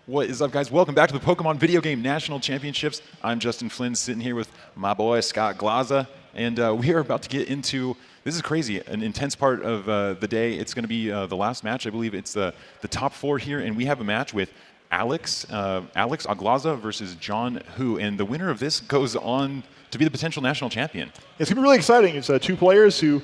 What is up, guys? Welcome back to the Pokemon Video Game National Championships. I'm Justin Flynn, sitting here with my boy, Scott Ogloza, and we are about to get into, this is crazy, an intense part of the day. It's going to be the last match. I believe it's the top four here, and we have a match with Alex Ogloza versus Jon Hu, and the winner of this goes on to be the potential national champion. It's going to be really exciting. It's two players who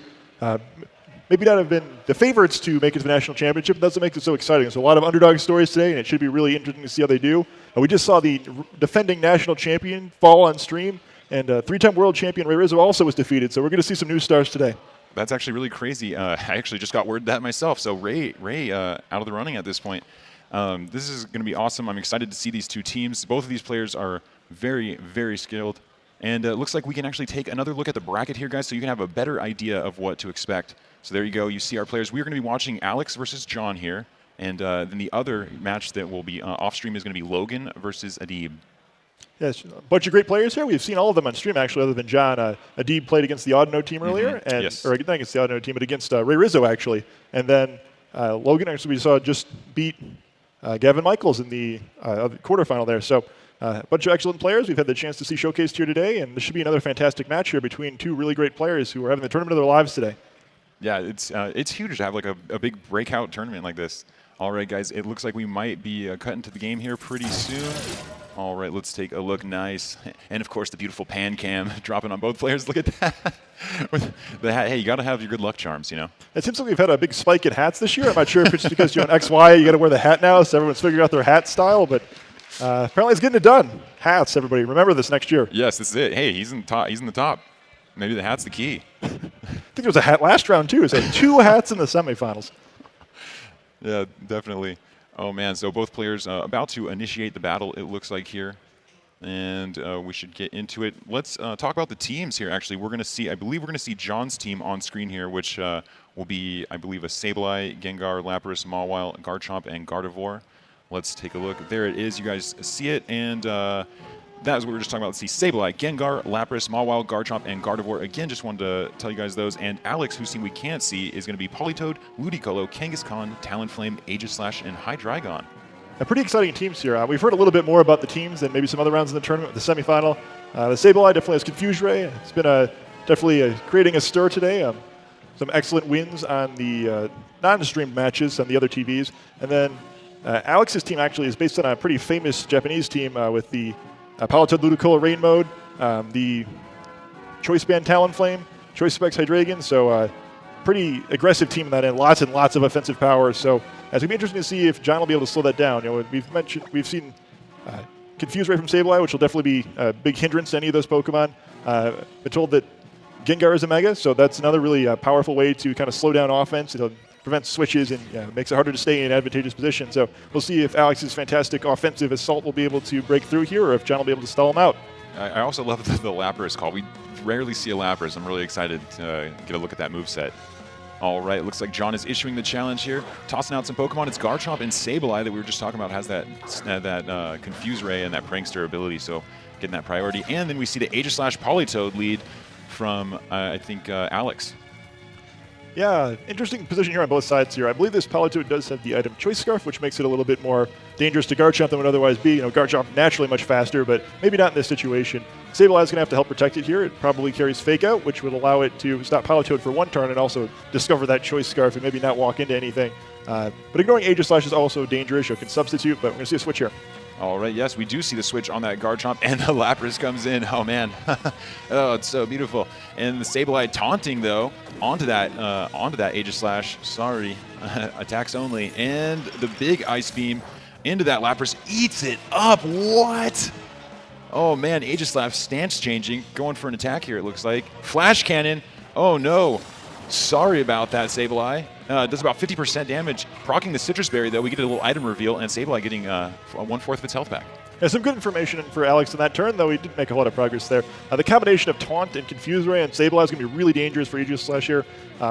maybe not have been the favorites to make it to the national championship. That's what makes it so exciting. There's a lot of underdog stories today, and it should be really interesting to see how they do. We just saw the defending national champion fall on stream, and three-time world champion Ray Rizzo also was defeated. So we're going to see some new stars today. That's actually really crazy. I actually just got word that myself. So Ray out of the running at this point. This is going to be awesome. I'm excited to see these two teams. Both of these players are very, very skilled. And it looks like we can actually take another look at the bracket here, guys, so you can have a better idea of what to expect. So there you go. You see our players. We're going to be watching Alex versus Jon here. And then the other match that will be off-stream is going to be Logan versus Adib. Yes, a bunch of great players here. We've seen all of them on stream, actually, other than Jon. Adib played against the Audino team earlier. And, yes. Or not against the Audino team, but against Ray Rizzo, actually. And then Logan, actually, we saw just beat Gavin Michaels in the quarterfinal there. So a bunch of excellent players we've had the chance to see showcased here today, and this should be another fantastic match here between two really great players who are having the tournament of their lives today. Yeah, it's huge to have like a big breakout tournament like this. All right, guys, it looks like we might be cutting to the game here pretty soon. All right, let's take a look. Nice. And, of course, the beautiful pan cam dropping on both players. Look at that. With the hat. Hey, you got to have your good luck charms, you know. It seems like we've had a big spike in hats this year. I'm not sure if it's because you're on XY, you got to wear the hat now, so everyone's figuring out their hat style, but apparently it's getting it done. Hats, everybody. Remember this next year. Yes, this is it. Hey, he's in the top. Maybe the hat's the key. I think there was a hat last round, too. So 2 hats in the semifinals. Yeah, definitely. Oh, man. So both players about to initiate the battle, it looks like here. And we should get into it. Let's talk about the teams here, actually. I believe we're going to see Jon's team on screen here, which will be, I believe, a Sableye, Gengar, Lapras, Mawile, Garchomp, and Gardevoir. Let's take a look. There it is. You guys see it. And that is what we were just talking about. Let's see. Sableye, Gengar, Lapras, Mawile, Garchomp, and Gardevoir. Again, just wanted to tell you guys those. And Alex, whose team we can't see, is going to be Politoed, Ludicolo, Kangaskhan, Talonflame, Aegislash, and Hydreigon. Pretty exciting teams here. We've heard a little bit more about the teams than maybe some other rounds in the tournament with the semifinal. The Sableye definitely has Confuse Ray. It's been definitely creating a stir today. Some excellent wins on the non-streamed matches on the other TVs. And then Alex's team actually is based on a pretty famous Japanese team with the Politoed Ludicolo Rain Mode, the Choice Band Talonflame, Choice Specs Hydreigon. So pretty aggressive team in that end, lots and lots of offensive power. So it's going to be interesting to see if Jon will be able to slow that down. You know, we've seen Confuse Ray from Sableye, which will definitely be a big hindrance to any of those Pokemon. Been told that Gengar is a Mega, so that's another really powerful way to kind of slow down offense. It'll prevent switches and makes it harder to stay in an advantageous position. So we'll see if Alex's fantastic offensive assault will be able to break through here, or if Jon will be able to stall him out. I also love the Lapras call. We rarely see a Lapras. I'm really excited to get a look at that moveset. All right, looks like Jon is issuing the challenge here, tossing out some Pokemon. It's Garchomp and Sableye that we were just talking about has that Confuse Ray and that Prankster ability, so getting that priority. And then we see the Aegislash Politoed lead from, I think, Alex. Yeah, interesting position here on both sides here. I believe this Politoed does have the item Choice Scarf, which makes it a little bit more dangerous to Garchomp than would otherwise be. You know, Garchomp naturally much faster, but maybe not in this situation. Sableye is going to have to help protect it here. It probably carries Fake Out, which would allow it to stop Politoed for one turn and also discover that Choice Scarf and maybe not walk into anything. But ignoring Aegislash is also dangerous. You can substitute, but we're going to see a switch here. All right, yes, we do see the switch on that Garchomp, and the Lapras comes in. Oh, man. Oh, it's so beautiful. And the Sableye taunting, though, onto that Aegislash. Sorry, attacks only. And the big Ice Beam into that Lapras. Eats it up. What? Oh, man, Aegislash stance changing. Going for an attack here, it looks like. Flash Cannon. Oh, no. Sorry about that, Sableye. Does about 50% damage. Proccing the Citrus Berry, though, we get a little item reveal, and Sableye getting 1/4 of its health back. Yeah, some good information for Alex in that turn, though he didn't make a lot of progress there. The combination of Taunt and Confuse Ray and Sableye is going to be really dangerous for Aegis Slash here.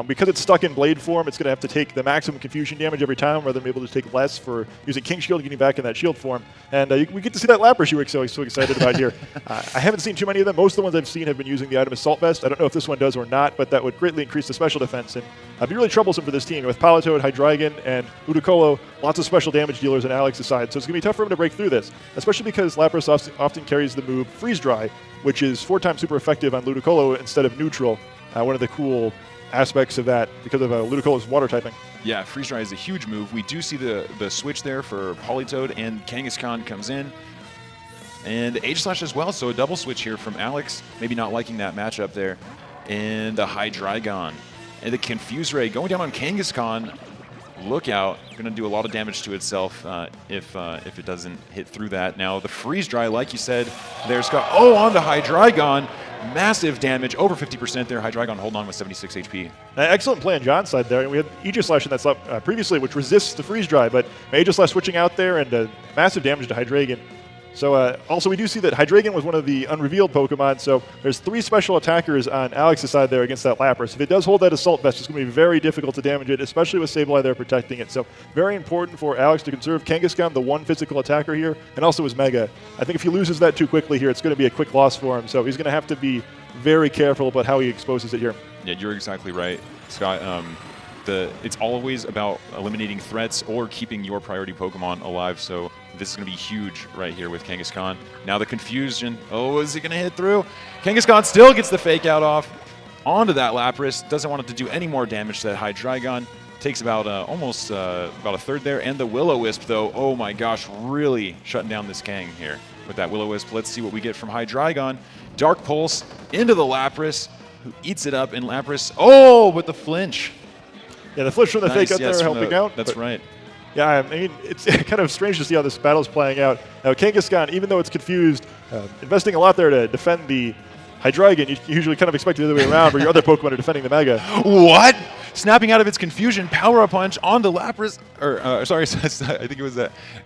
Because it's stuck in Blade form, it's going to have to take the maximum confusion damage every time rather than be able to take less for using King Shield and getting back in that shield form. And we get to see that Lapras you were so excited about here. I haven't seen too many of them. Most of the ones I've seen have been using the item Assault Vest. I don't know if this one does or not, but that would greatly increase the special defense and be really troublesome for this team. With Politoed, Hydreigon, and Ludicolo, lots of special damage dealers on Alex's side, so it's going to be tough for him to break through this, especially because Lapras often carries the move Freeze Dry, which is 4 times super effective on Ludicolo instead of neutral. One of the cool aspects of that because of Ludicolo's water typing. Yeah, Freeze Dry is a huge move. We do see the switch there for Politoed, and Kangaskhan comes in. And Aegis Slash as well, so a double switch here from Alex. Maybe not liking that matchup there. And the Hydreigon. And the Confuse Ray going down on Kangaskhan. Look out. Going to do a lot of damage to itself if it doesn't hit through that. Now, the Freeze Dry, like you said, there's got... Oh, on the Hydreigon. Massive damage, over 50% there. Hydreigon holding on with 76 HP. Excellent play on John's side there. And we had Aegis Slash in that slot previously, which resists the Freeze Dry, but Aegis Slash switching out there and massive damage to Hydreigon. So also we do see that Hydreigon was one of the unrevealed Pokemon, so there's 3 special attackers on Alex's side there against that Lapras. If it does hold that Assault Vest, it's going to be very difficult to damage it, especially with Sableye there protecting it. So very important for Alex to conserve Kangaskhan, the one physical attacker here, and also his Mega. I think if he loses that too quickly here, it's going to be a quick loss for him, so he's going to have to be very careful about how he exposes it here. Yeah, you're exactly right, Scott. It's always about eliminating threats or keeping your priority Pokemon alive, so this is going to be huge right here with Kangaskhan. Now the confusion. Oh, is he going to hit through? Kangaskhan still gets the fake out off onto that Lapras. Doesn't want it to do any more damage to that Hydreigon. Takes about almost about a third there. And the Will-O-Wisp, though, oh my gosh, really shutting down this Kang here with that Will-O-Wisp. Let's see what we get from Hydreigon. Dark Pulse into the Lapras, who eats it up, and Lapras, oh, with the flinch. Yeah, the flinch from the fake out there helping out. That's right. Yeah, I mean, it's kind of strange to see how this battle's playing out. Now, Kangaskhan, even though it's confused, investing a lot there to defend the Hydreigon, you usually kind of expect it the other way around, where your other Pokemon are defending the Mega. What? Snapping out of its confusion, Power-Up Punch onto Lapras. Sorry, I think it was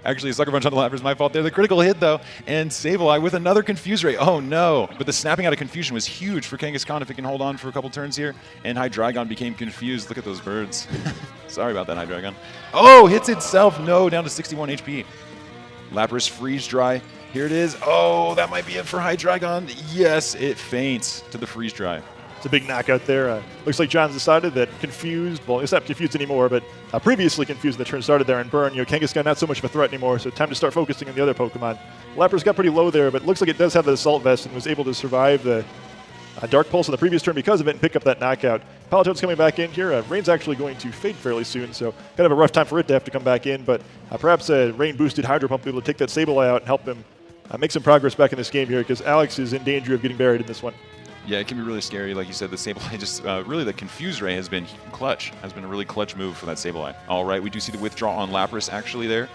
actually a Sucker Punch onto Lapras. My fault there. The critical hit, though, and Sableye with another Confuse Ray. Oh, no. But the snapping out of confusion was huge for Kangaskhan if it can hold on for a couple turns here. And Hydreigon became confused. Look at those birds. Sorry about that, Hydreigon. Oh, hits itself. No, down to 61 HP. Lapras Freeze Dry. Here it is. Oh, that might be it for Hydreigon. Yes, it faints to the Freeze Dry. It's a big knockout there. Looks like John's decided that confused, well, it's not confused anymore, but previously confused when the turn started there and Burn. Kangaskhan not so much of a threat anymore, so time to start focusing on the other Pokemon. Lapras got pretty low there, but it looks like it does have the Assault Vest and was able to survive the Dark Pulse on the previous turn because of it and pick up that knockout. Politoed's coming back in here. Rain's actually going to fade fairly soon, so kind of a rough time for it to have to come back in, but perhaps a Rain-boosted Hydro Pump will be able to take that Sableye out and help him make some progress back in this game here because Alex is in danger of getting buried in this one. Yeah, it can be really scary. Like you said, the Sableye just really the Confuse Ray has been clutch. Has been a really clutch move for that Sableye. All right, we do see the withdraw on Lapras actually there,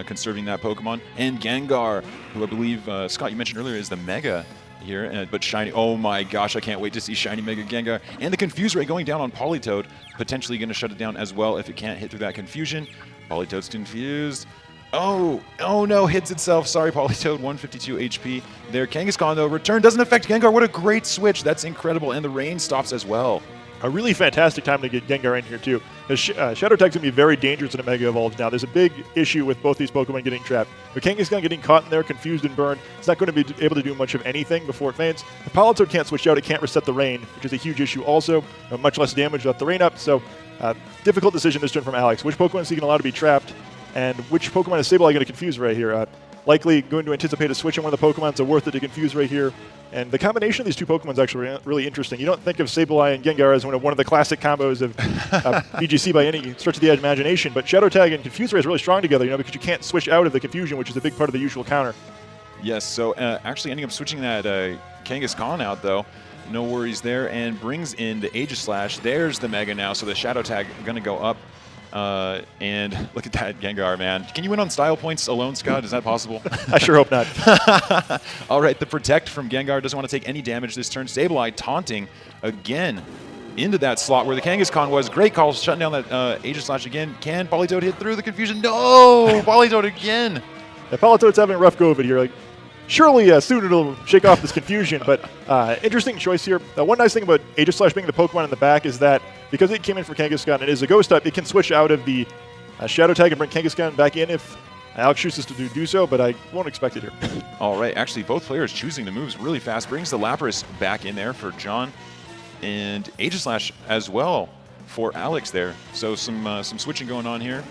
conserving that Pokemon. And Gengar, who I believe, Scott, you mentioned earlier, is the Mega here. But Shiny, oh my gosh, I can't wait to see Shiny Mega Gengar. And the Confuse Ray going down on Politoed, potentially going to shut it down as well if it can't hit through that confusion. Politoed's confused. Oh no, hits itself. Sorry, Politoed, 152 HP there. Kangaskhan, though, return doesn't affect Gengar. What a great switch. That's incredible. And the rain stops as well. A really fantastic time to get Gengar in here, too. Shadow Tag's going to be very dangerous in a Mega Evolve now. There's a big issue with both these Pokemon getting trapped. With Kangaskhan getting caught in there, confused and burned, it's not going to be able to do much of anything before it faints. If Politoed can't switch out, it can't reset the rain, which is a huge issue also. Much less damage without the rain up, so difficult decision this turn from Alex. Which Pokemon is he going to allow to be trapped? And which Pokemon is Sableye going to confuse right here? Likely going to anticipate a switch on one of the Pokemon, so worth it to confuse right here. And the combination of these two Pokemon is actually really interesting. You don't think of Sableye and Gengar as one of the classic combos of VGC by any stretch of the imagination, but Shadow Tag and Confuse Ray is really strong together, because you can't switch out of the confusion, which is a big part of the usual counter. Yes, so actually ending up switching that Kangaskhan out, though. No worries there, and brings in the Aegis Slash. There's the Mega now, so the Shadow Tag going to go up. And look at that Gengar, man. Can you win on style points alone, Scott? Is that possible? I sure hope not. All right, the Protect from Gengar doesn't want to take any damage this turn. Sableye taunting again into that slot where the Kangaskhan was. Great call, shutting down that Aegis Slash again. Can Politoed hit through the confusion? No! Politoed again! Palitoad's having a rough go of it here. Like, surely soon it'll shake off this confusion, but interesting choice here. One nice thing about Aegislash being the Pokemon in the back is that because it came in for Kangaskhan and it is a ghost type, it can switch out of the Shadow Tag and bring Kangaskhan back in if Alex chooses to do so, but I won't expect it here. All right, actually both players choosing the moves really fast. Brings the Lapras back in there for Jon, and Aegislash as well for Alex there. So some switching going on here.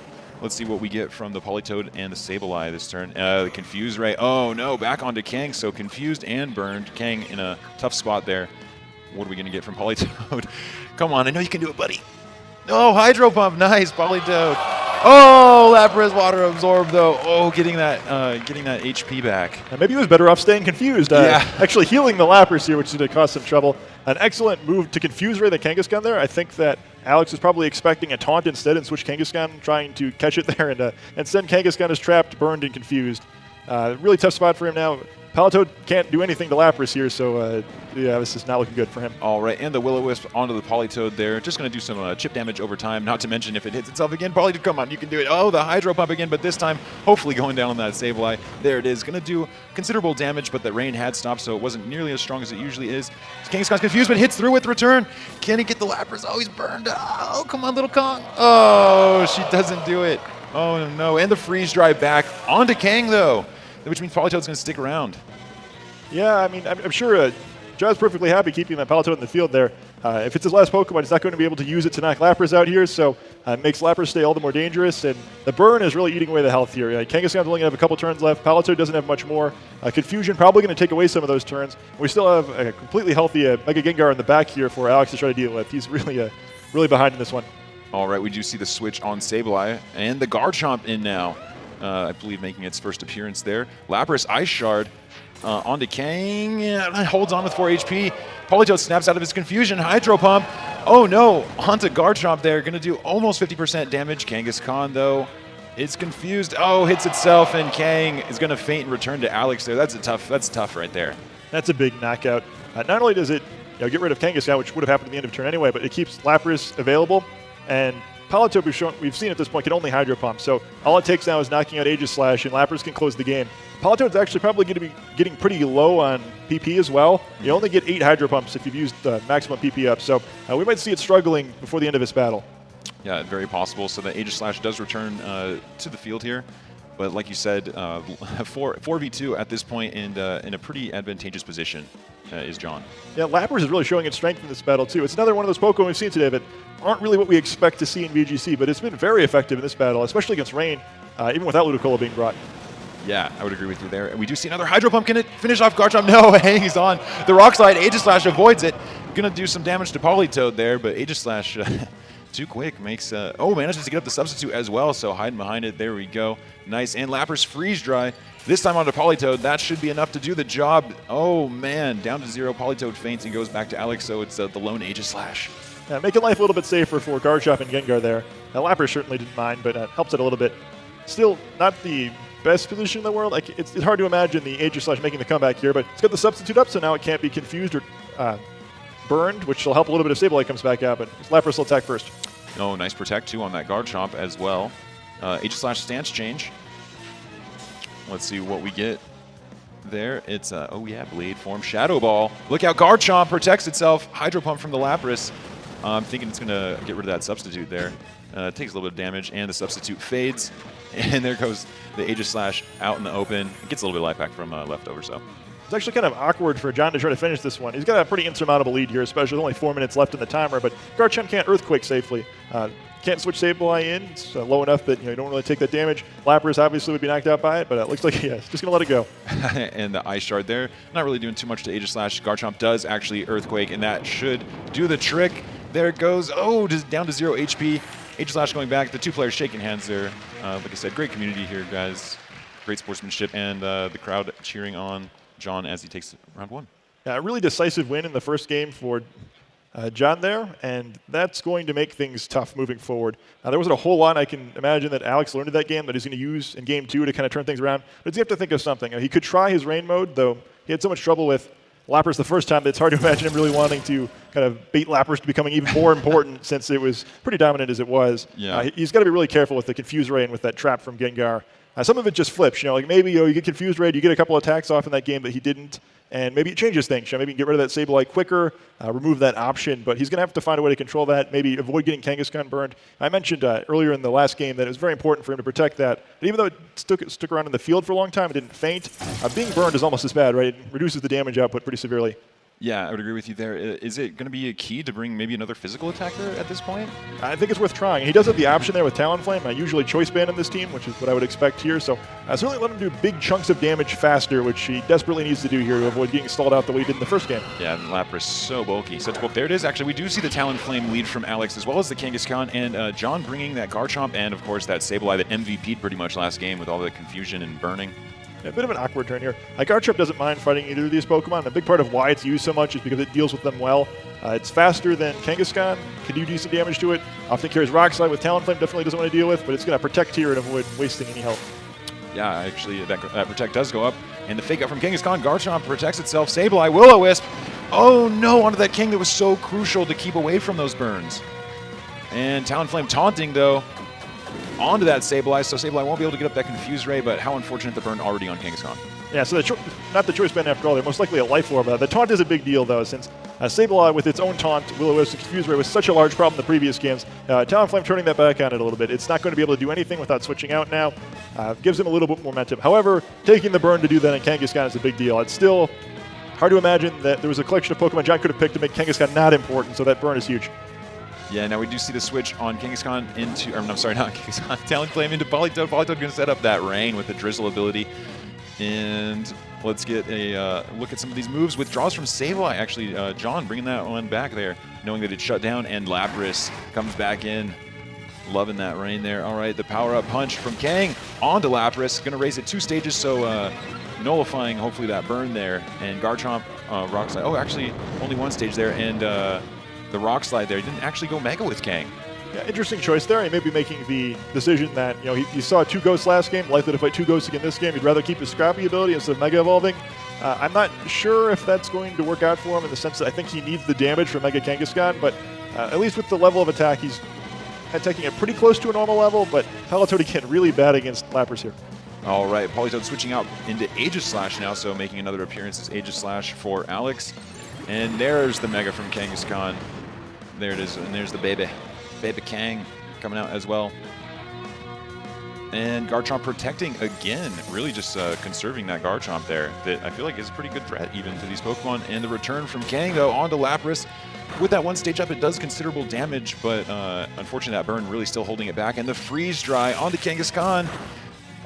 Let's see what we get from the Politoed and the Sableye this turn. The Confused Ray. Oh no, back onto Kang. So confused and burned. Kang in a tough spot there. What are we going to get from Politoed? Come on, I know you can do it, buddy. Oh, Hydro Pump. Nice, Politoed. Oh, Lapras Water Absorb though. Oh, getting that HP back. Maybe he was better off staying confused. Actually healing the Lapras here, which is going to cause some trouble. An excellent move to confuse Ray the Kangaskhan there. I think that Alex was probably expecting a taunt instead and switch Kangaskhan, trying to catch it there and send Kangaskhan as trapped, burned, and confused. Really tough spot for him now. Politoed can't do anything to Lapras here, so yeah, this is not looking good for him. All right, and the Will-O-Wisp onto the Politoed there. Just going to do some chip damage over time, not to mention if it hits itself again. Politoed, come on, you can do it. Oh, the Hydro Pump again, but this time hopefully going down on that Sableye. There it is. Going to do considerable damage, but the rain had stopped, so it wasn't nearly as strong as it usually is. Kangaskhan's confused, but hits through with return. Can he get the Lapras? Oh, he's burned. Oh, come on, little Kong. Oh, she doesn't do it. Oh, no, and the Freeze Dry back onto Kang, though, which means Politoed's going to stick around. Yeah, I mean, I'm sure Jon's perfectly happy keeping that Politoed in the field there. If it's his last Pokemon, he's not going to be able to use it to knock Lapras out here, so it makes Lapras stay all the more dangerous, and the burn is really eating away the health here. Kangaskhan's only going to have a couple turns left. Politoed doesn't have much more. Confusion probably going to take away some of those turns. We still have a completely healthy Mega Gengar in the back here for Alex to try to deal with. He's really behind in this one. All right, we do see the switch on Sableye, and the Garchomp in now. I believe making its first appearance there. Lapras Ice Shard onto Kang, holds on with 4 HP. Politoed snaps out of his confusion. Hydro Pump. Oh no, onto Garchomp there. Going to do almost 50% damage. Kangaskhan though is confused. Oh, hits itself, and Kang is going to faint and return to Alex there. That's tough right there. That's a big knockout. Not only does it get rid of Kangaskhan, which would have happened at the end of turn anyway, but it keeps Lapras available, and Politoed, we've seen at this point, can only Hydro Pump. So all it takes now is knocking out Aegislash, and Lapras can close the game. Politoed's actually probably going to be getting pretty low on PP as well. You only get 8 Hydro Pumps if you've used maximum PP up. So we might see it struggling before the end of this battle. Yeah, very possible. So the Aegislash does return to the field here. But like you said, 4v2 at this point, and in a pretty advantageous position is Jon. Yeah, Lapras is really showing its strength in this battle, too. It's another one of those Pokemon we've seen today that aren't really what we expect to see in VGC, but it's been very effective in this battle, especially against rain, even without Ludicolo being brought. Yeah, I would agree with you there. And we do see another Hydro Pump. Can it finish off Garchomp? No, hangs on. The Rock Slide, Aegislash avoids it. Going to do some damage to Politoed there, but Aegislash too quick. Manages to get up the substitute as well, so hiding behind it. There we go. Nice. And Lapras Freeze Dry. This time onto Politoed. That should be enough to do the job. Oh, man. Down to 0. Politoed faints and goes back to Alex, so it's the lone Aegislash. Yeah, making life a little bit safer for Garchomp and Gengar there. Lapras certainly didn't mind, but helps it a little bit. Still not the best position in the world. It's hard to imagine the Aegislash making the comeback here, but it's got the substitute up, so now it can't be confused or burned, which will help a little bit if Sableye comes back out, but Lapras will attack first. Oh, nice protect, too, on that Garchomp as well. Aegislash stance change. Let's see what we get there. It's, Blade Form Shadow Ball. Look out, Garchomp protects itself. Hydro Pump from the Lapras. I'm thinking it's going to get rid of that substitute there. Takes a little bit of damage, and the substitute fades. And there goes the Aegislash out in the open. It gets a little bit of life back from leftover, so. It's actually kind of awkward for Jon to try to finish this one. He's got a pretty insurmountable lead here, especially with only 4 minutes left in the timer, but Garchomp can't Earthquake safely. Can't switch Sableye in. It's low enough that you don't really take that damage. Lapras obviously would be knocked out by it, but it looks like he's just going to let it go. And the Ice Shard there. Not really doing too much to Aegislash. Garchomp does actually Earthquake, and that should do the trick. There it goes. Oh, just down to 0 HP. Aegislash going back. The two players shaking hands there. Like I said, great community here, guys. Great sportsmanship, and the crowd cheering on Jon as he takes round 1. Yeah, a really decisive win in the first game for Jon there, and that's going to make things tough moving forward. There wasn't a whole lot I can imagine that Alex learned in that game that he's going to use in game 2 to kind of turn things around. But he's going to have to think of something. He could try his rain mode, though he had so much trouble with Lapras the first time that it's hard to imagine him really wanting to kind of bait Lapras to becoming even more important since it was pretty dominant as it was. Yeah. He's got to be really careful with the Confuse Ray and with that trap from Gengar. some of it just flips. Like maybe you get Confused Ray, you get a couple attacks off in that game that he didn't, and maybe it changes things. Maybe you can get rid of that Sableye quicker, remove that option, but he's going to have to find a way to control that, maybe avoid getting Kangaskhan burned. I mentioned earlier in the last game that it was very important for him to protect that. But even though it stuck around in the field for a long time, it didn't faint, being burned is almost as bad, right? It reduces the damage output pretty severely. Yeah, I would agree with you there. Is it going to be a key to bring maybe another physical attacker at this point? I think it's worth trying. He does have the option there with Talonflame. I usually choice ban in this team, which is what I would expect here. So certainly let him do big chunks of damage faster, which he desperately needs to do here to avoid getting stalled out the way he did in the first game. Yeah, and Lapras so bulky. Such bulk. There it is. Actually, we do see the Talonflame lead from Alex, as well as the Kangaskhan, and Jon bringing that Garchomp, and of course that Sableye that MVP'd pretty much last game with all the confusion and burning. A bit of an awkward turn here. Garchomp doesn't mind fighting either of these Pokemon. A big part of why it's used so much is because it deals with them well. It's faster than Kangaskhan, can do decent damage to it. Often carries Rock Slide with Talonflame, definitely doesn't want to deal with, but it's going to protect here and avoid wasting any health. Yeah, actually, that Protect does go up. And the fake out from Kangaskhan. Garchomp protects itself. Sableye, Will-O-Wisp. Oh no, onto that King that was so crucial to keep away from those burns. And Talonflame taunting, though, onto that Sableye, so Sableye won't be able to get up that Confused Ray, but how unfortunate the burn already on Kangaskhan. Yeah, so not the choice band after all. They're most likely a Life Orb. The taunt is a big deal, though, since Sableye with its own taunt, Will-O-Wisp, and Confused Ray was such a large problem in the previous games. Talonflame turning that back on it a little bit. It's not going to be able to do anything without switching out now. Gives him a little bit more momentum. However, taking the burn to do that in Kangaskhan is a big deal. It's still hard to imagine that there was a collection of Pokemon Jon could have picked to make Kangaskhan not important, so that burn is huge. Yeah, now we do see the switch on Kangaskhan into, or I'm sorry, not Kangaskhan, Talonflame into Politoed. Politoed going to set up that Rain with the Drizzle ability. And let's get a look at some of these moves. Withdraws from Sableye, actually. Jon bringing that one back there, knowing that it's shut down, and Lapras comes back in. Loving that Rain there. All right, the power-up punch from Kang onto Lapras. Going to raise it 2 stages, so nullifying, hopefully, that burn there. And Garchomp, Rock Slide. Oh, actually, only 1 stage there, and the Rock Slide there. He didn't actually go Mega with Kang. Yeah, interesting choice there. He may be making the decision that, he saw 2 Ghosts last game, likely to fight 2 Ghosts again this game. He'd rather keep his Scrappy ability instead of Mega Evolving. I'm not sure if that's going to work out for him in the sense that I think he needs the damage from Mega Kangaskhan, but at least with the level of attack, he's attacking it pretty close to a normal level, but Politoed again really bad against Lapras here. All right, Politoed switching out into Aegislash now, so making another appearance as Aegislash for Alex. And there's the Mega from Kangaskhan. There it is, and there's the Baby Kang coming out as well. And Garchomp protecting again, really just conserving that Garchomp there that I feel like is a pretty good threat even to these Pokemon. And the return from Kang, though, onto Lapras. With that 1 stage up, it does considerable damage, but unfortunately that burn really still holding it back. And the Freeze Dry onto Kangaskhan.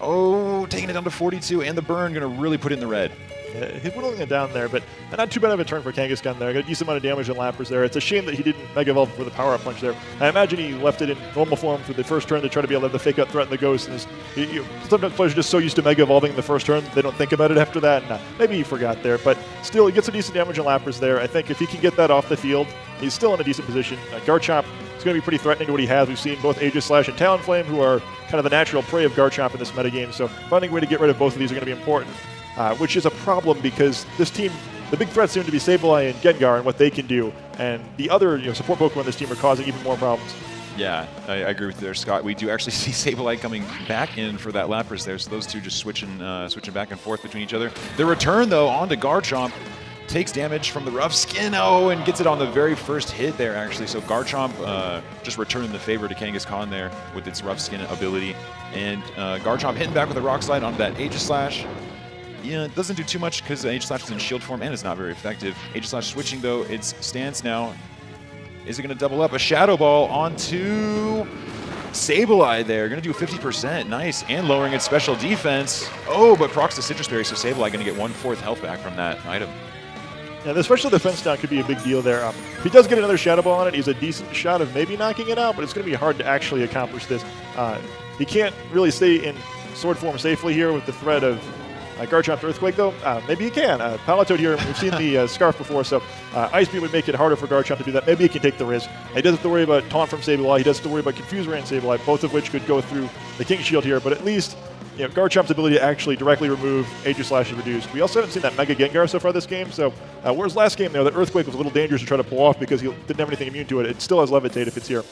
Oh, taking it down to 42, and the burn going to really put it in the red. He's whittling it down there, but not too bad of a turn for Kangaskhan there. Got a decent amount of damage on Lapras there. It's a shame that he didn't Mega Evolve for the Power Up Punch there. I imagine he left it in normal form for the first turn to try to be able to have the fake out threaten the Ghost. And sometimes players are just so used to Mega Evolving in the first turn, they don't think about it after that. And, maybe he forgot there, but still, he gets a decent damage on Lapras there. I think if he can get that off the field, he's still in a decent position. Garchomp is going to be pretty threatening to what he has. We've seen both Aegislash and Talonflame, who are kind of the natural prey of Garchomp in this metagame, so finding a way to get rid of both of these are going to be important. Which is a problem because this team, the big threats seem to be Sableye and Gengar and what they can do, and the other support Pokemon in this team are causing even more problems. Yeah, I agree with you there, Scott. We do actually see Sableye coming back in for that Lapras there, so those two just switching back and forth between each other. The return, though, onto Garchomp. Takes damage from the Rough Skin, and gets it on the very first hit there, actually. So Garchomp just returning the favor to Kangaskhan there with its Rough Skin ability. And Garchomp hitting back with a Rock Slide onto that Aegislash. Yeah, it doesn't do too much because Aegislash is in shield form and is not very effective. Aegislash switching, though, its stance now. Is it going to double up? A Shadow Ball onto Sableye there. Going to do 50%. Nice. And lowering its special defense. Oh, but procs the Citrus Berry, so Sableye going to get 1/4 health back from that item. Yeah, the special defense down could be a big deal there. If he does get another Shadow Ball on it, he's a decent shot of maybe knocking it out, but it's going to be hard to actually accomplish this. He can't really stay in sword form safely here with the threat of Garchomp Earthquake, though. Maybe he can. Politoed here, we've seen the Scarf before, so Ice Beam would make it harder for Garchomp to do that. Maybe he can take the risk. He doesn't have to worry about Taunt from Sableye. He doesn't have to worry about Confuse Ray and Sableye, both of which could go through the King Shield here, but at least Garchomp's ability to actually directly remove Aegislash is reduced. We also haven't seen that Mega Gengar so far this game, so whereas last game, that Earthquake was a little dangerous to try to pull off because he didn't have anything immune to it, it still has Levitate if it's here.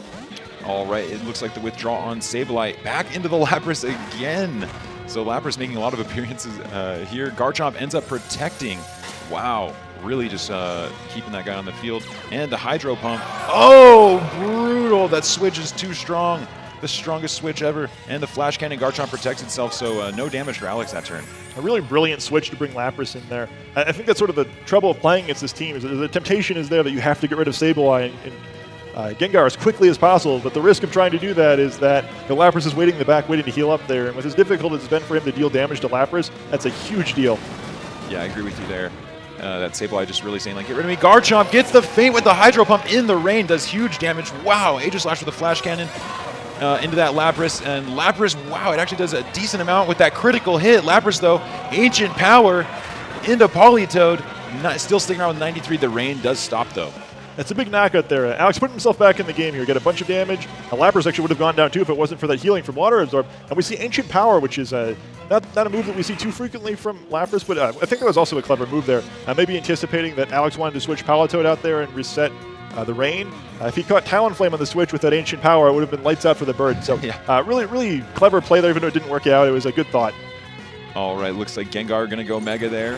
All right, it looks like the withdraw on Sableye. Back into the Lapras again. So Lapras making a lot of appearances here. Garchomp ends up protecting. Wow, really just keeping that guy on the field. And the Hydro Pump. Oh, brutal. That switch is too strong. The strongest switch ever. And the Flash Cannon, Garchomp protects itself, so no damage for Alex that turn. A really brilliant switch to bring Lapras in there. I think that's sort of the trouble of playing against this team. Is the temptation is there that you have to get rid of Sableye and Gengar as quickly as possible, but the risk of trying to do that is that the Lapras is waiting in the back, waiting to heal up there, and with as difficult as it's been for him to deal damage to Lapras, that's a huge deal. Yeah, I agree with you there. That Sableye just really saying, like, get rid of me. Garchomp gets the feint with the Hydro Pump in the rain, does huge damage. Wow, Aegislash with the Flash Cannon into that Lapras, and Lapras, wow, it actually does a decent amount with that critical hit. Lapras, though, Ancient Power into Politoed, still sticking around with 93. The rain does stop, though. That's a big knockout there. Alex put himself back in the game here, get a bunch of damage. Lapras actually would have gone down too if it wasn't for that healing from Water Absorb. And we see Ancient Power, which is not a move that we see too frequently from Lapras, but I think that was also a clever move there. Maybe anticipating that Alex wanted to switch Politoed out there and reset the rain. If he caught Talonflame on the switch with that Ancient Power, it would have been lights out for the bird. So yeah. Really clever play there, even though it didn't work out. It was a good thought. All right, looks like Gengar going to go Mega there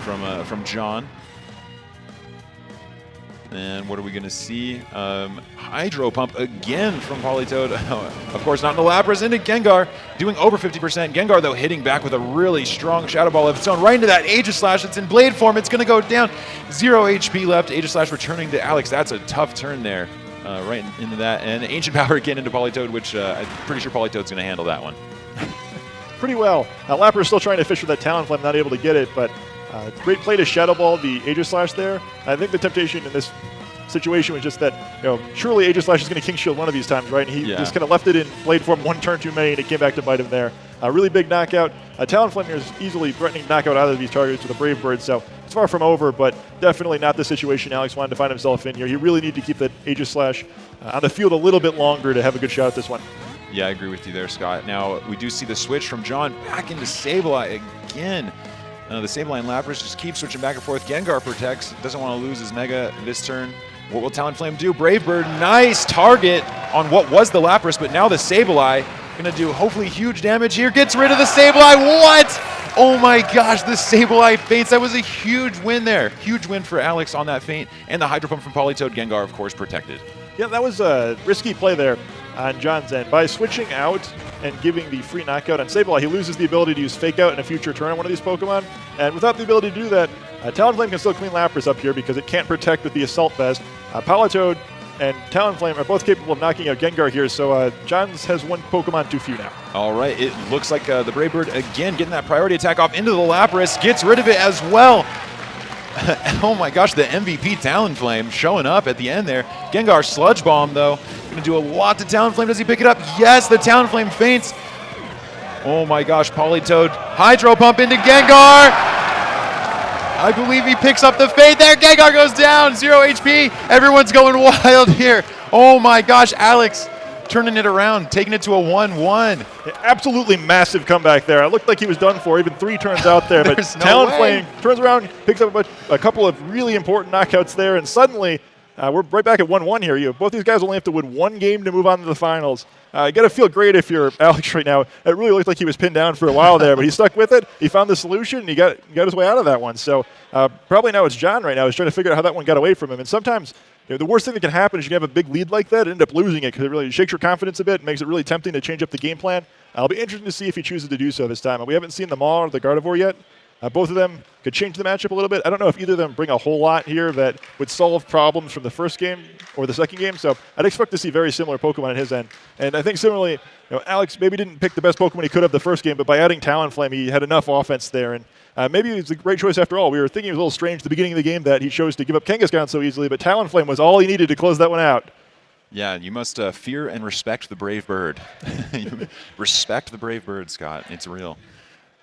from Jon. And what are we going to see? Hydro Pump again from Politoed. Of course, not in the Lapras, into Gengar, doing over 50%. Gengar, though, hitting back with a really strong Shadow Ball of its own, right into that Aegislash. It's in Blade form. It's going to go down. 0 HP left. Aegislash returning to Alex. That's a tough turn there, right into that. And Ancient Power again into Politoed, which I'm pretty sure Politoed's going to handle that one. Pretty well. Lapras still trying to fish for that Talonflame, not able to get it, but great play to Shadow Ball the Aegislash there. I think the temptation in this situation was just that, surely Aegislash is going to King Shield one of these times, right? And he just kind of left it in Blade form one turn too many, and it came back to bite him there. A really big knockout. Talonflame here is easily threatening to knock out either of these targets with a Brave Bird, so it's far from over, but definitely not the situation Alex wanted to find himself in here. He really needed to keep that Aegislash on the field a little bit longer to have a good shot at this one. Yeah, I agree with you there, Scott. Now, we do see the switch from Jon back into Sableye again. The Sableye and Lapras just keep switching back and forth. Gengar protects, doesn't want to lose his Mega this turn. What will Talonflame do? Brave Bird, nice target on what was the Lapras, but now the Sableye going to do hopefully huge damage here. Gets rid of the Sableye. What? Oh my gosh, the Sableye feints. That was a huge win there. Huge win for Alex on that feint. And the Hydro Pump from Politoed. Gengar, of course, protected. Yeah, that was a risky play there on Jon's end. By switching out and giving the free knockout on Sableye, he loses the ability to use Fake Out in a future turn on one of these Pokemon. And without the ability to do that, Talonflame can still clean Lapras up here because it can't protect with the Assault Vest. Politoed and Talonflame are both capable of knocking out Gengar here, so Jon's has one Pokemon too few now. All right, it looks like the Brave Bird again getting that priority attack off into the Lapras, gets rid of it as well. Oh my gosh, the MVP Talonflame showing up at the end there. Gengar Sludge Bomb, though, going to do a lot to Talonflame. Does he pick it up? Yes, the Talonflame feints. Oh my gosh, Politoed Hydro Pump into Gengar. I believe he picks up the feint there. Gengar goes down, 0 HP. Everyone's going wild here. Oh my gosh, Alex turning it around, taking it to a 1-1. Yeah, absolutely massive comeback there. It looked like he was done for, even 3 turns out there, but Talonflame turns around, picks up a couple of really important knockouts there, and suddenly we're right back at 1-1 here. Both these guys only have to win one game to move on to the finals. You got to feel great if you're Alex right now. It really looked like he was pinned down for a while there, but he stuck with it. He found the solution, and he got his way out of that one. So probably now it's Jon right now. He's trying to figure out how that one got away from him. And sometimes the worst thing that can happen is you can have a big lead like that and end up losing it because it really shakes your confidence a bit and makes it really tempting to change up the game plan. It'll be interesting to see if he chooses to do so this time. We haven't seen the Maw or the Gardevoir yet. Both of them could change the matchup a little bit. I don't know if either of them bring a whole lot here that would solve problems from the first game or the second game. So I'd expect to see very similar Pokemon on his end. And I think similarly, Alex maybe didn't pick the best Pokemon he could have the first game, but by adding Talonflame, he had enough offense there. And maybe it was a great choice after all. We were thinking it was a little strange at the beginning of the game that he chose to give up Kangaskhan so easily, but Talonflame was all he needed to close that one out. Yeah, you must fear and respect the Brave Bird. Respect the Brave Bird, Scott. It's real.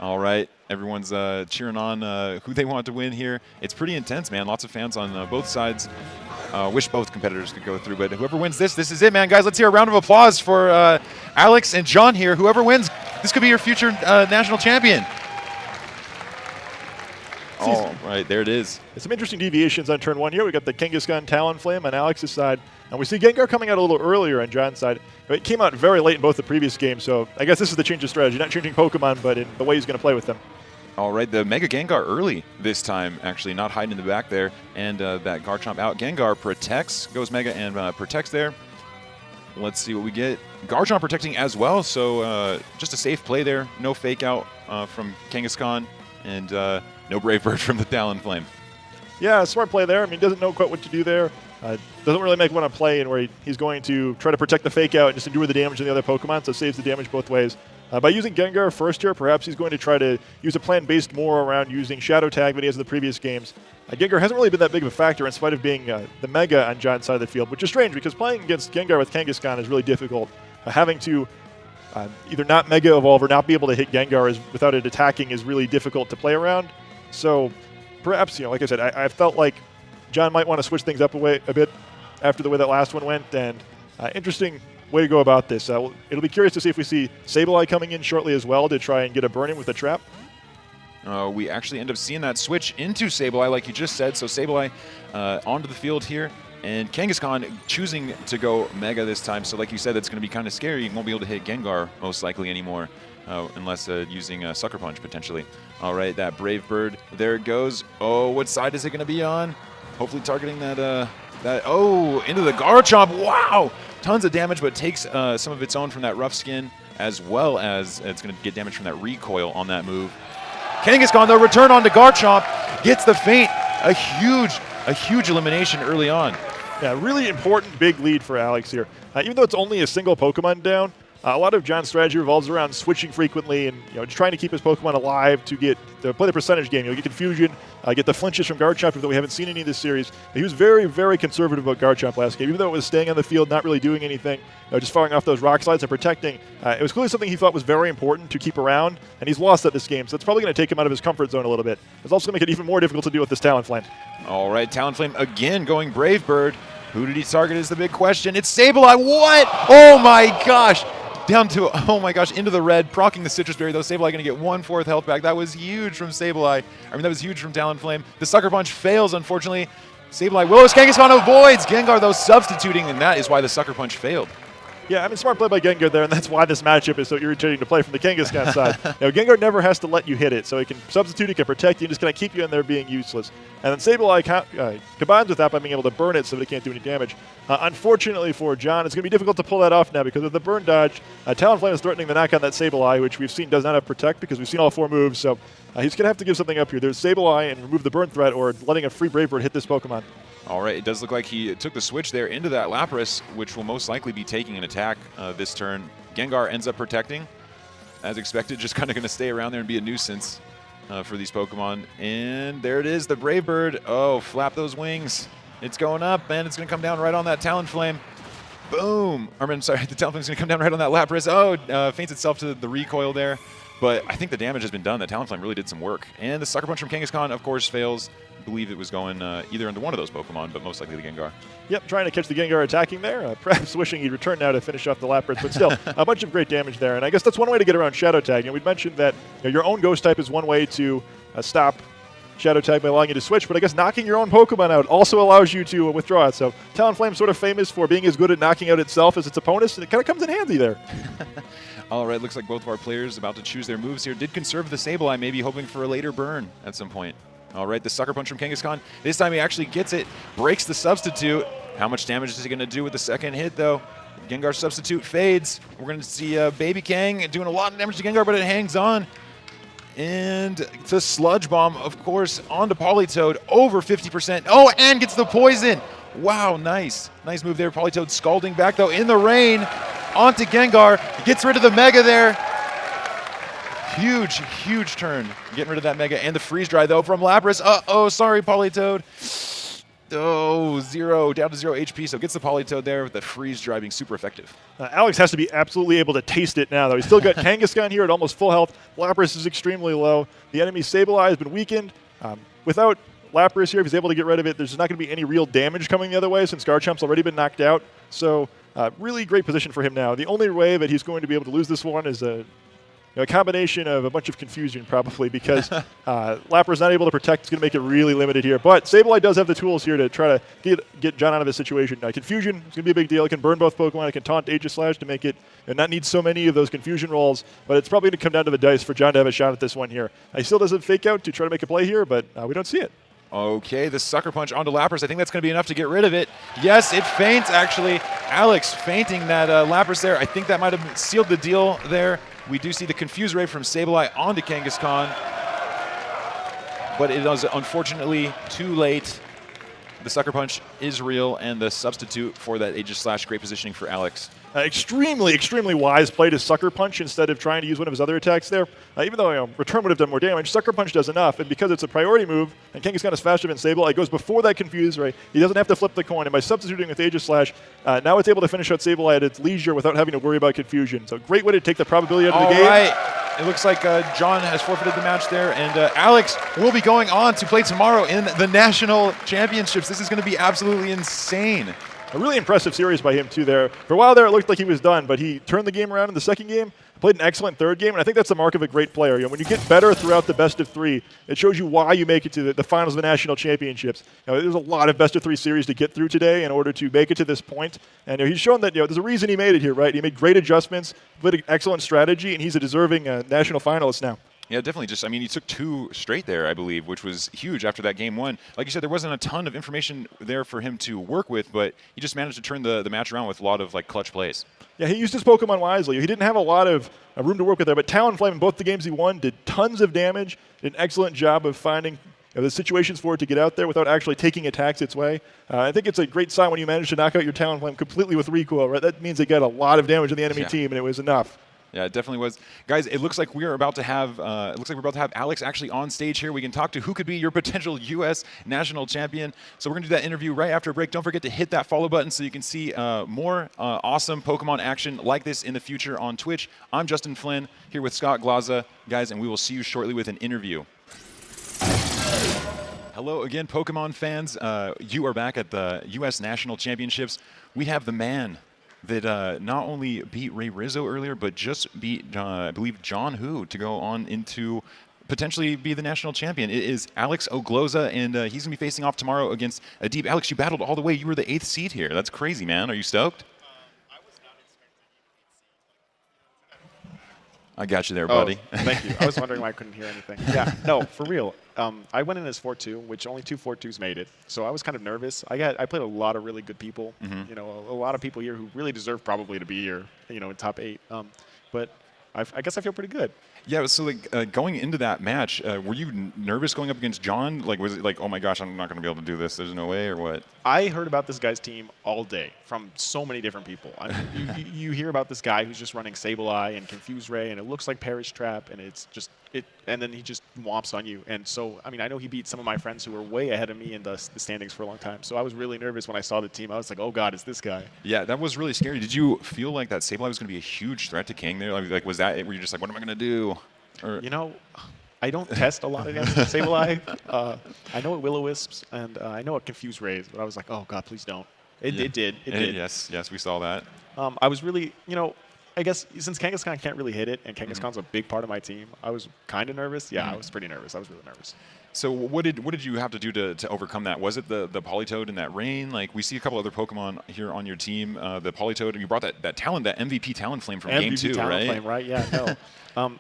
All right, everyone's cheering on who they want to win here. It's pretty intense, man. Lots of fans on both sides. Wish both competitors could go through, but whoever wins this is it, man. Guys, let's hear a round of applause for Alex and Jon here. Whoever wins, this could be your future national champion. Seems All right, there it is. Some interesting deviations on turn 1 here. We got the Kangaskhan Talonflame on Alex's side, and we see Gengar coming out a little earlier on Jon's side. It came out very late in both the previous games, so I guess this is the change of strategy. Not changing Pokemon, but in the way he's going to play with them. All right, the Mega Gengar early this time, actually, not hiding in the back there. And that Garchomp out. Gengar protects, goes Mega and protects there. Let's see what we get. Garchomp protecting as well, so just a safe play there. No fake out from Kangaskhan, and no Brave Bird from the Talonflame. Yeah, smart play there. I mean, doesn't know quite what to do there. Doesn't really make one on play, and where he's going to try to protect the fake out and just endure the damage of the other Pokemon, so saves the damage both ways. By using Gengar first here, perhaps he's going to try to use a plan based more around using Shadow Tag than he has in the previous games. Gengar hasn't really been that big of a factor in spite of being the Mega on Jon's side of the field, which is strange because playing against Gengar with Kangaskhan is really difficult. Having to either not Mega Evolve or not be able to hit Gengar without it attacking is really difficult to play around. So perhaps, like I said, I felt like Jon might want to switch things up a bit after the way that last one went, and interesting way to go about this. It'll be curious to see if we see Sableye coming in shortly as well to try and get a burn-in with a trap. We actually end up seeing that switch into Sableye, like you just said. So Sableye onto the field here, and Kangaskhan choosing to go Mega this time. So like you said, that's going to be kind of scary. You won't be able to hit Gengar most likely anymore, unless using Sucker Punch potentially. All right, that Brave Bird, there it goes. Oh, what side is it going to be on? Hopefully targeting that into the Garchomp. Wow! Tons of damage, but takes some of its own from that Rough Skin, as well as it's going to get damage from that recoil on that move. Kangaskhan, though, return onto Garchomp, gets the feint. A huge elimination early on. Yeah, really important big lead for Alex here. Even though it's only a single Pokemon down, a lot of Jon's strategy revolves around switching frequently and just trying to keep his Pokemon alive to play the percentage game. Get confusion, get the flinches from Garchomp that we haven't seen any of this series. He was very, very conservative about Garchomp last game, even though it was staying on the field, not really doing anything, just firing off those rock slides and protecting. It was clearly something he thought was very important to keep around, and he's lost that this game, so it's probably going to take him out of his comfort zone a little bit. It's also going to make it even more difficult to deal with this Talonflame. All right, Talonflame again going Brave Bird. Who did he target is the big question. It's Sableye. What? Oh my gosh. Down to, oh my gosh, into the red, procking the Citrus Berry, though. Sableye going to get 1/4 health back. That was huge from Sableye. That was huge from Talonflame. The Sucker Punch fails, unfortunately. Sableye willows, Kangaskhan avoids. Gengar, though, substituting, and that is why the Sucker Punch failed. Yeah, smart play by Gengar there, and that's why this matchup is so irritating to play from the Kangaskhan side. Gengar never has to let you hit it, so he can substitute, he can protect you, and just kind of keep you in there being useless. And then Sableye combines with that by being able to burn it so that it can't do any damage. Unfortunately for Jon, it's going to be difficult to pull that off now because of the burn dodge. Talonflame is threatening the knock on that Sableye, which we've seen does not have Protect because we've seen all 4 moves, so he's going to have to give something up here. There's Sableye and remove the burn threat or letting a free Brave Bird hit this Pokemon. All right, it does look like he took the switch there into that Lapras, which will most likely be taking an attack this turn. Gengar ends up protecting, as expected, just kind of going to stay around there and be a nuisance for these Pokemon. And there it is, the Brave Bird. Oh, flap those wings. It's going up, and it's going to come down right on that Talonflame. Boom. I'm sorry, the Talonflame's going to come down right on that Lapras. Oh, feints itself to the recoil there. But I think the damage has been done. The Talonflame really did some work. And the Sucker Punch from Kangaskhan, of course, fails. I believe it was going either into one of those Pokemon, but most likely the Gengar. Yep, trying to catch the Gengar attacking there. Perhaps wishing he'd return now to finish off the Lapras, but still, a bunch of great damage there. And I guess that's one way to get around Shadow Tag. We'd mentioned that your own Ghost type is one way to stop Shadow Tag by allowing you to switch, but I guess knocking your own Pokemon out also allows you to withdraw it. So Talonflame's sort of famous for being as good at knocking out itself as its opponents, and it kind of comes in handy there. All right, looks like both of our players about to choose their moves here. Did conserve the Sableye, maybe hoping for a later burn at some point. All right, the Sucker Punch from Kangaskhan. This time he actually gets it, breaks the substitute. How much damage is he going to do with the second hit, though? Gengar's substitute fades. We're going to see Baby Kang doing a lot of damage to Gengar, but it hangs on. And the Sludge Bomb, of course, onto Politoed, over 50%. Oh, and gets the poison. Wow, nice. Nice move there. Politoed scalding back, though, in the rain. Onto Gengar. Gets rid of the Mega there. Huge turn. Getting rid of that Mega. And the Freeze Dry, though, from Lapras. Uh-oh, sorry, Politoed. Oh, down to 0 HP, so gets the Politoed there with the Freeze Dry being super effective. Alex has to be absolutely able to taste it now, though. He's still got Kangaskhan here at almost full health. Lapras is extremely low. The enemy Sableye has been weakened. Without Lapras here, if he's able to get rid of it, there's not going to be any real damage coming the other way since Garchomp's already been knocked out. So really great position for him now. The only way that he's going to be able to lose this one is a combination of a bunch of confusion probably because Lapper's not able to protect. It's going to make it really limited here. But Sableye does have the tools here to try to get Jon out of this situation. Confusion is going to be a big deal. It can burn both Pokemon. It can taunt Aegislash to make it not need so many of those confusion rolls. But it's probably going to come down to the dice for Jon to have a shot at this one here. He still doesn't fake out to try to make a play here, but we don't see it. Okay, the Sucker Punch onto Lapras. I think that's going to be enough to get rid of it. Yes, it feints, actually. Alex feinting that Lapras there. I think that might have sealed the deal there. We do see the Confuse Ray from Sableye onto Kangaskhan. But it is unfortunately too late. The Sucker Punch is real, and the substitute for that Aegislash, great positioning for Alex. Extremely, extremely wise play to Sucker Punch instead of trying to use one of his other attacks there. Even though Return would have done more damage, Sucker Punch does enough, and because it's a priority move, and Kangaskhan is faster than Sableye, it goes before that Confuse Ray. He doesn't have to flip the coin, and by substituting with Aegislash, now it's able to finish out Sableye at its leisure without having to worry about confusion. So great way to take the probability out of the game. All right. It looks like Jon has forfeited the match there, and Alex will be going on to play tomorrow in the National Championships. This is going to be absolutely insane. A really impressive series by him, too, there. For a while there, it looked like he was done, but he turned the game around in the second game, played an excellent third game, and I think that's the mark of a great player. When you get better throughout the best of three, it shows you why you make it to the finals of the National Championships. There's a lot of best of three series to get through today in order to make it to this point, and he's shown that there's a reason he made it here, right? He made great adjustments, played an excellent strategy, and he's a deserving national finalist now. Yeah, definitely. He took 2 straight there, I believe, which was huge after that game 1. Like you said, there wasn't a ton of information there for him to work with, but he just managed to turn the match around with a lot of clutch plays. Yeah, he used his Pokemon wisely. He didn't have a lot of room to work with there, but Talonflame in both the games he won did tons of damage, did an excellent job of finding the situations for it to get out there without actually taking attacks its way. I think it's a great sign when you manage to knock out your Talonflame completely with recoil, right? That means they got a lot of damage on the enemy team, and it was enough. Yeah, it definitely was. Guys, it looks like we're about to have Alex actually on stage here. We can talk to who could be your potential US national champion. So we're going to do that interview right after a break. Don't forget to hit that follow button so you can see more awesome Pokemon action like this in the future on Twitch. I'm Justin Flynn here with Scott Ogloza, guys, and we will see you shortly with an interview. Hello again, Pokemon fans. You are back at the US National Championships. We have the man that not only beat Ray Rizzo earlier, but just beat, I believe, Jon Hu to go on into potentially be the national champion. It is Alex Ogloza, and he's going to be facing off tomorrow against Adib. Alex, you battled all the way. You were the 8th seed here. That's crazy, man. Are you stoked? I was not expecting. I got you there, buddy. Thank you. I was wondering why I couldn't hear anything. Yeah, no, for real. I went in as 4-2, which only 2 4-2s made it. So I was kind of nervous. I played a lot of really good people. Mm-hmm. A lot of people here who really deserve probably to be here. In top 8. But I guess I feel pretty good. Yeah, so going into that match, were you nervous going up against Jon? Was it like, oh my gosh, I'm not going to be able to do this, there's no way, or what? I heard about this guy's team all day from so many different people. You hear about this guy who's just running Sableye and Confuse Ray, and it looks like Perish Trap, and it's just and then he just womps on you. And so, I know he beat some of my friends who were way ahead of me in the standings for a long time. So I was really nervous when I saw the team. I was like, oh God, it's this guy. Yeah, that was really scary. Did you feel like that Sableye was going to be a huge threat to King there? Was that it? Were you just like, what am I going to do? Or I don't test a lot against Sableye. I know it Will-O-Wisps, and I know it Confuse Rays, but I was like, oh God, please don't. It did. Yes, we saw that. I was really, I guess since Kangaskhan can't really hit it, and Kangaskhan's a big part of my team, I was kind of nervous. Yeah, I was pretty nervous. I was really nervous. So what did you have to do to overcome that? Was it the Politoed in that rain? We see a couple other Pokemon here on your team. The Politoed, and you brought that MVP Talonflame from game 2, right? MVP Talonflame, right? Yeah, no.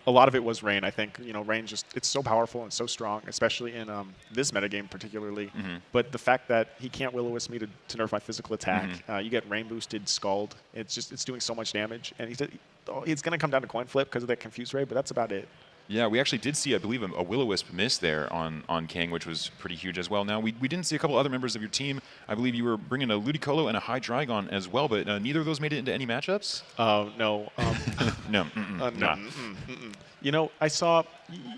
A lot of it was rain, I think. Rain it's so powerful and so strong, especially in this metagame particularly. Mm-hmm. But the fact that he can't Will-O-Wisp me to nerf my physical attack, you get rain boosted Scald. It's doing so much damage. And it's going to come down to coin flip because of that Confuse Ray, but that's about it. Yeah, we actually did see, I believe, a Will-O-Wisp miss there on King, which was pretty huge as well. Now, we didn't see a couple other members of your team. I believe you were bringing a Ludicolo and a Hydreigon as well, but neither of those made it into any matchups? No. No. I saw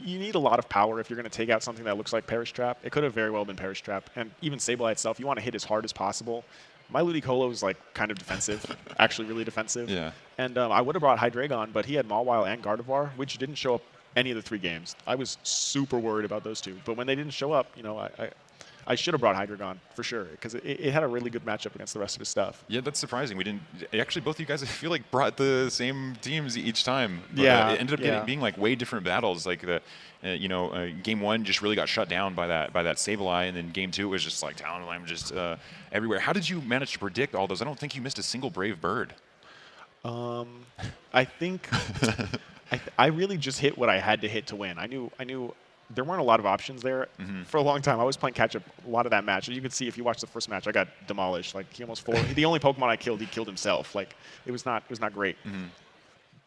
you need a lot of power if you're going to take out something that looks like Perish Trap. It could have very well been Perish Trap. And even Sableye itself, you want to hit as hard as possible. My Ludicolo is kind of defensive, actually really defensive. Yeah. And I would have brought Hydreigon, but he had Mawile and Gardevoir, which didn't show up any of the 3 games. I was super worried about those 2. But when they didn't show up, I should have brought Hydreigon for sure because it had a really good matchup against the rest of his stuff. Yeah, that's surprising. We didn't actually. Both of you guys, I feel like, brought the same teams each time. But, Yeah, it ended up being like way different battles. Like game 1 just really got shut down by that Sableye, and then game 2 was just like Talonflame just everywhere. How did you manage to predict all those? I don't think you missed a single Brave Bird. I think I really just hit what I had to hit to win. I knew there weren't a lot of options there for a long time. I was playing catch up a lot of that match. As you can see if you watch the first match, I got demolished. Like he almost the only Pokemon I killed, he killed himself. Like it was not great.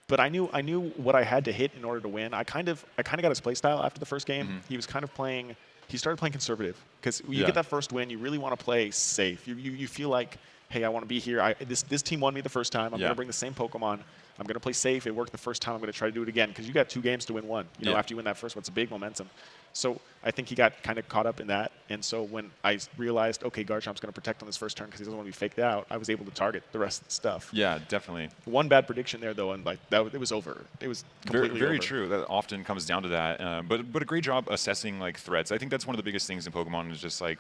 But I knew what I had to hit in order to win. I kind of got his play style after the first game. He was kind of playing. He started playing conservative because you get that first win, you really want to play safe. You feel like, hey, I want to be here. This team won me the first time. I'm going to bring the same Pokemon. I'm going to play safe. It worked the first time. I'm going to try to do it again because you got 2 games to win 1. You know, after you win that first one, it's a big momentum. So I think he got kind of caught up in that. And so when I realized, okay, Garchomp's going to protect on this first turn because he doesn't want to be faked out, I was able to target the rest of the stuff. Yeah, definitely. One bad prediction there, though, and like it was over. It was completely very over. true. That often comes down to that. But a great job assessing like threats. I think that's one of the biggest things in Pokemon is just like,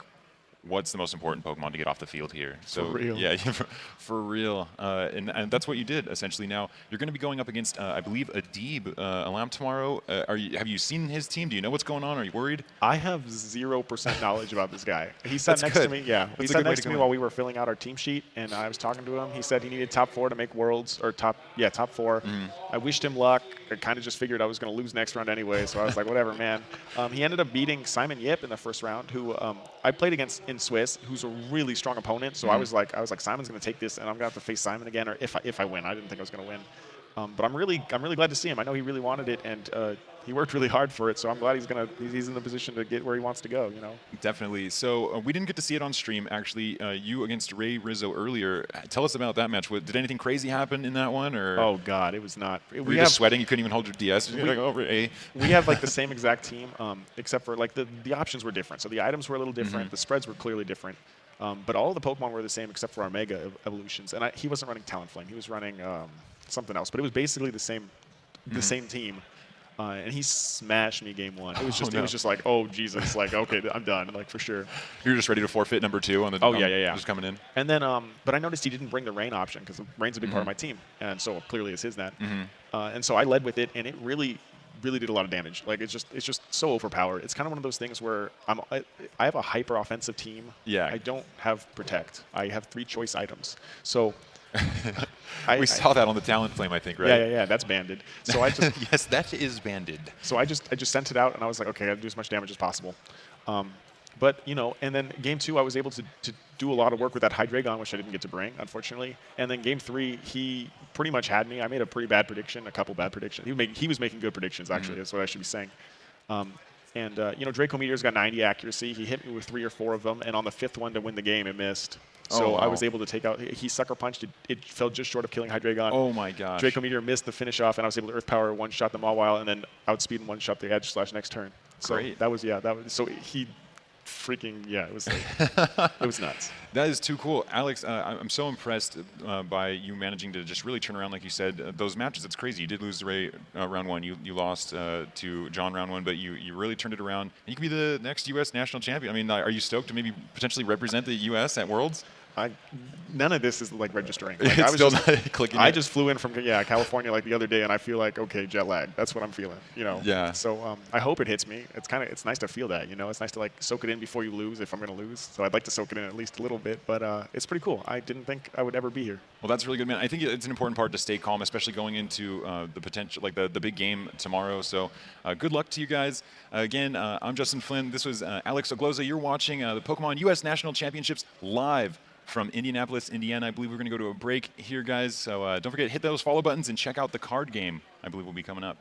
what's the most important Pokemon to get off the field here? So for real. Yeah, for real. And that's what you did essentially. Now you're going to be going up against, I believe, Adib Alam tomorrow. Have you seen his team? Do you know what's going on? Are you worried? I have 0% knowledge about this guy. He sat next to me. Yeah, he That's a sat good way next to to me go while in. we were filling out our team sheet, and I was talking to him. He said he needed top 4 to make Worlds or top 4. I wished him luck. I kind of just figured I was going to lose next round anyway, so I was like, whatever, man. He ended up beating Simon Yip in the first round, who I played against in Swiss, who's a really strong opponent. So I was like, Simon's going to take this, and I'm going to have to face Simon again, or if I win. I didn't think I was going to win. But I'm really glad to see him. I know he really wanted it, and he worked really hard for it. So I'm glad he's in the position to get where he wants to go. You know. Definitely. So we didn't get to see it on stream. Actually, you against Ray Rizzo earlier. Tell us about that match. Did anything crazy happen in that one, or? Oh God, it was not. Were you just sweating? You couldn't even hold your DS. You're like, oh, Ray. We have like the same exact team, except for like the options were different. So the items were a little different. The spreads were clearly different. But all of the Pokemon were the same except for our Mega Evolutions. And he wasn't running Talonflame. He was running something else. But it was basically the same team. And he smashed me game 1. It was just it was just like, oh, Jesus. Like, okay, I'm done. Like, for sure. You're just ready to forfeit number 2 on the yeah. Just coming in. And then, but I noticed he didn't bring the Rain option because Rain's a big part of my team. And so clearly it's his net. And so I led with it, and it really did a lot of damage. Like it's just so overpowered. It's kind of one of those things where I have a hyper offensive team. Yeah. I don't have Protect. I have 3 choice items. So we saw that on the Talonflame, I think, right? Yeah. That's banded. So I just yes, that is banded. So I just sent it out, and I was like, okay, I got to do as much damage as possible. But you know, and then game 2, I was able to do a lot of work with that Hydreigon, which I didn't get to bring, unfortunately. And then game 3, he pretty much had me. I made a pretty bad prediction, a couple bad predictions. He was making good predictions, actually. That's what I should be saying. You know, Draco Meteor's got 90 accuracy. He hit me with 3 or 4 of them, and on the 5th one to win the game, it missed. So I was able to take out. He sucker punched. It fell just short of killing Hydreigon. Oh my gosh! Draco Meteor missed the finish off, and I was able to Earth Power one-shot them all while, and then outspeed and one-shot the edge / next turn. So Great. that was so he. Freaking it was like, it was nuts. That is too cool, Alex. I'm so impressed by you managing to just really turn around, like you said, those matches. It's crazy. You did lose to Ray round 1. You lost to John round 1, but you really turned it around. And you can be the next U.S. national champion. I mean, are you stoked to maybe potentially represent the U.S. at Worlds? None of this is like registering. Like, It's still not clicking. I just flew in from California like the other day, and I feel like, okay, jet lag. That's what I'm feeling. You know. Yeah. So I hope it hits me. It's nice to feel that. You know, it's nice to like soak it in before you lose if I'm going to lose. So I'd like to soak it in at least a little bit, but it's pretty cool. I didn't think I would ever be here. Well, that's really good, man. I think it's an important part to stay calm, especially going into the potential, like the big game tomorrow. So good luck to you guys. Again, I'm Justin Flynn. This was Alex Ogloza. You're watching the Pokemon US National Championships live from Indianapolis, Indiana. I believe we're going to go to a break here, guys. So don't forget, hit those follow buttons and check out the card game. I believe will be coming up.